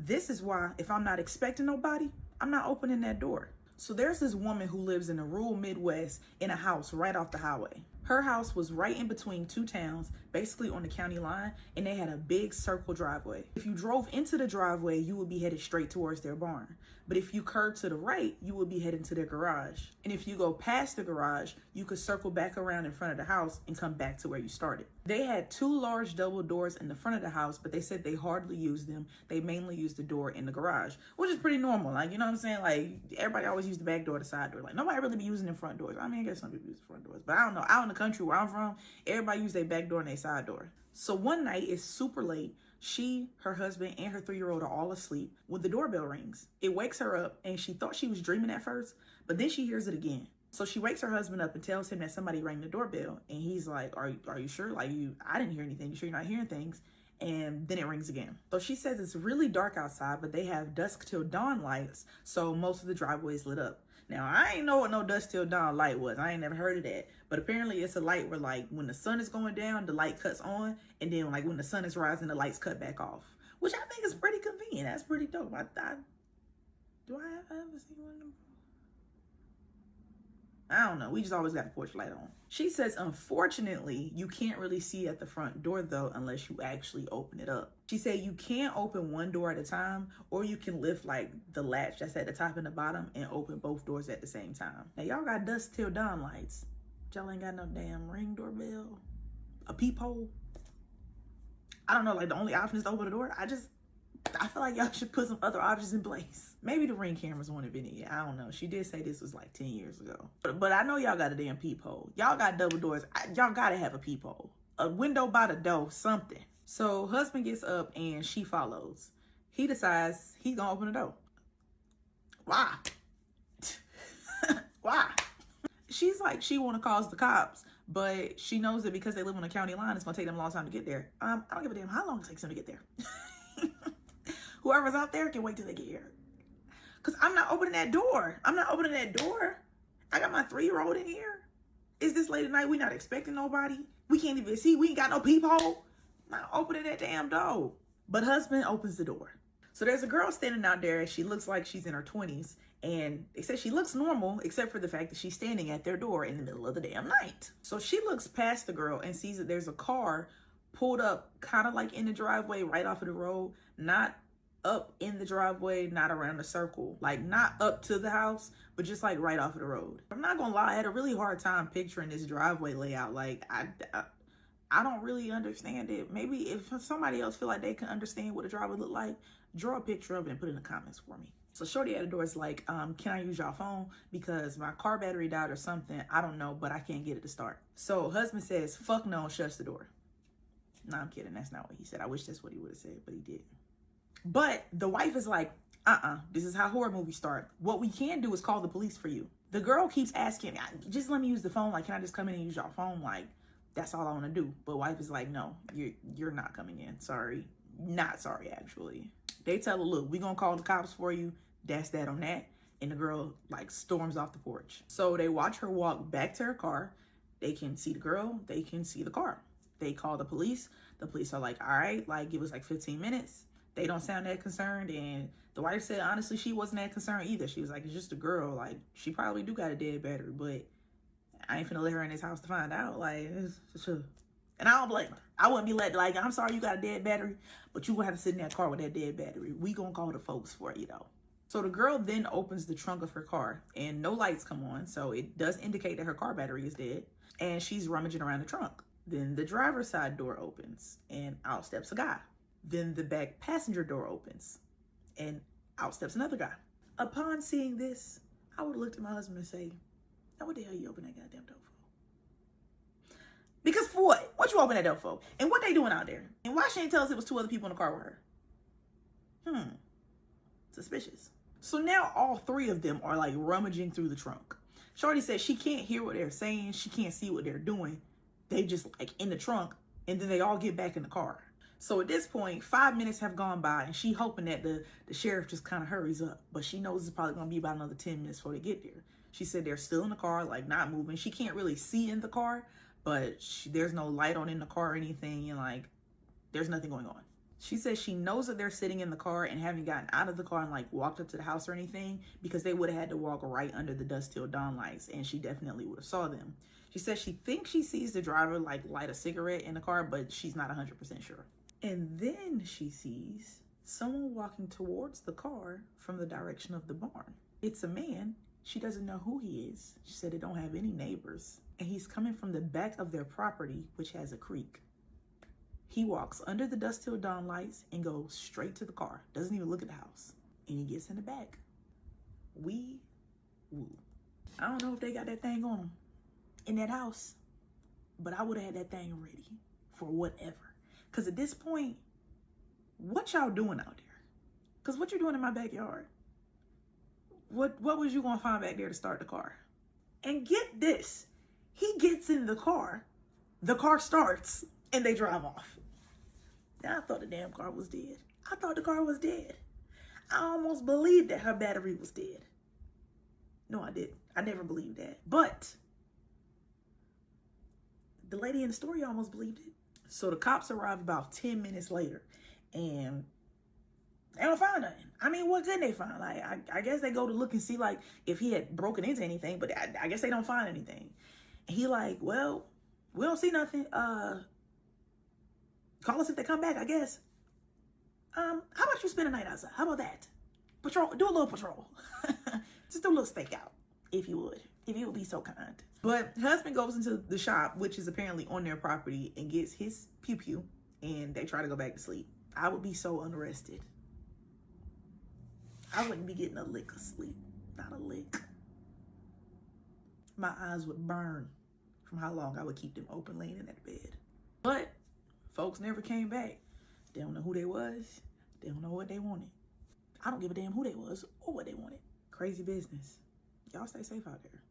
This is why if I'm not expecting nobody, I'm not opening that door. So there's this woman who lives in the rural Midwest in a house right off the highway. Her house was right in between two towns, basically on the county line, and they had a big circle driveway. If you drove into the driveway, you would be headed straight towards their barn. But if you curved to the right, you would be heading to their garage. And if you go past the garage, you could circle back around in front of the house and come back to where you started. They had two large double doors in the front of the house, but they said they hardly used them. They mainly used the door in the garage, which is pretty normal. Like, you know what I'm saying? Like, everybody always used the back door, the side door. Like, nobody really be using the front doors. I mean, I guess some people use the front doors, but I don't know. Out in the country where I'm from, everybody use their back door and their side door. So one night, it's super late. She, her husband, and her 3-year-old are all asleep when the doorbell rings. It wakes her up, and she thought she was dreaming at first, but then she hears it again. So she wakes her husband up and tells him that somebody rang the doorbell, and he's like, are you sure? Like, I didn't hear anything. You sure you're not hearing things? And then it rings again. So she says it's really dark outside, but they have dusk till dawn lights, so most of the driveway is lit up. Now, I ain't know what no dusk till dawn light was. I ain't never heard of that. But apparently it's a light where, like, when the sun is going down, the light cuts on. And then, like, when the sun is rising, the lights cut back off. Which I think is pretty convenient. That's pretty dope. Do I ever see one of them? I don't know. We just always got the porch light on. She says, unfortunately, you can't really see at the front door, though, unless you actually open it up. She said you can't open one door at a time, or you can lift, like, the latch that's at the top and the bottom and open both doors at the same time. Now, y'all got dusk till dawn lights. Y'all ain't got no damn Ring doorbell, a peephole. I don't know, like, the only option is to open the door. I feel like y'all should put some other options in place. Maybe the Ring cameras won't have been in yet. I don't know. She did say this was like 10 years ago. But I know y'all got a damn peephole. Y'all got double doors. Y'all gotta have a peephole. A window by the door, something. So husband gets up and she follows. He decides he's gonna open the door. Why? Why? She's like, she wanna call the cops, but she knows that because they live on the county line, it's gonna take them a long time to get there. I don't give a damn how long it takes them to get there. Whoever's out there can wait till they get here. Because I'm not opening that door. I'm not opening that door. I got my 3-year-old in here. It's this late at night. We not expecting nobody. We can't even see. We ain't got no peephole. Not opening that damn door. But husband opens the door. So there's a girl standing out there. She looks like she's in her 20s. And they say she looks normal, except for the fact that she's standing at their door in the middle of the damn night. So she looks past the girl and sees that there's a car pulled up kind of like in the driveway right off of the road. Not up in the driveway, not around the circle, like not up to the house, but just like right off of the road. I'm not gonna lie, I had a really hard time picturing this driveway layout. Like I don't really understand it. Maybe if somebody else feel like they can understand what a driveway look like, draw a picture of it and put it in the comments for me. So shorty at the door is like, can I use y'all phone? Because my car battery died or something. I don't know, but I can't get it to start. So husband says, fuck no, and shuts the door. No, I'm kidding. That's not what he said. I wish that's what he would have said, but he didn't. But the wife is like, this is how horror movies start. What we can do is call the police for you. The girl keeps asking, just let me use the phone. Like, can I just come in and use your phone? Like, that's all I want to do. But wife is like, no, you're not coming in. Sorry. Not sorry, actually. They tell her, look, we gonna call the cops for you. That's that on that. And the girl, like, storms off the porch. So they watch her walk back to her car. They can see the girl. They can see the car. They call the police. The police are like, all right, like, give us like 15 minutes. They don't sound that concerned. And the wife said, honestly, she wasn't that concerned either. She was like, it's just a girl. Like, she probably do got a dead battery, but I ain't finna let her in this house to find out. Like, and I don't blame her. I wouldn't be like, I'm sorry you got a dead battery, but you gonna have to sit in that car with that dead battery. We gonna call the folks for you, though. So the girl then opens the trunk of her car and no lights come on. So it does indicate that her car battery is dead. And she's rummaging around the trunk. Then the driver's side door opens and out steps a guy. Then the back passenger door opens and out steps another guy. Upon seeing this, I would have looked at my husband and say, now what the hell you open that goddamn door for? Because for what? What you open that door for? And what they doing out there? And why she ain't tell us it was 2 other people in the car with her? Suspicious. So now all 3 of them are like rummaging through the trunk. Shorty says she can't hear what they're saying. She can't see what they're doing. They just like in the trunk and then they all get back in the car. So at this point, 5 minutes have gone by and she hoping that the sheriff just kind of hurries up. But she knows it's probably going to be about another 10 minutes before they get there. She said they're still in the car, like not moving. She can't really see in the car, but there's no light on in the car or anything. And like, there's nothing going on. She says she knows that they're sitting in the car and haven't gotten out of the car and like walked up to the house or anything, because they would have had to walk right under the dusk till dawn lights, and she definitely would have saw them. She says she thinks she sees the driver like light a cigarette in the car, but she's not 100% sure. And then she sees someone walking towards the car from the direction of the barn. It's a man. She doesn't know who he is. She said they don't have any neighbors. And he's coming from the back of their property, which has a creek. He walks under the dusk till dawn lights and goes straight to the car. Doesn't even look at the house. And he gets in the back. Wee woo. I don't know if they got that thing on them in that house, but I would have had that thing ready for whatever. Because at this point, what y'all doing out there? Because what you doing in my backyard? What was you going to find back there to start the car? And get this. He gets in the car starts, and they drive off. Now I thought the damn car was dead. I thought the car was dead. I almost believed that her battery was dead. No, I didn't. I never believed that. But the lady in the story almost believed it. So the cops arrive about 10 minutes later, and they don't find nothing. I mean, what could they find? Like, I guess they go to look and see, like, if he had broken into anything, but I guess they don't find anything. And he like, well, we don't see nothing. Call us if they come back, I guess. How about you spend a night outside? How about that? Patrol, do a little patrol. Just do a little stakeout, if you would be so kind. But husband goes into the shop, which is apparently on their property, and gets his pew-pew, and they try to go back to sleep. I would be so unrested. I wouldn't be getting a lick of sleep. Not a lick. My eyes would burn from how long I would keep them open laying in that bed. But folks never came back. They don't know who they was. They don't know what they wanted. I don't give a damn who they was or what they wanted. Crazy business. Y'all stay safe out there.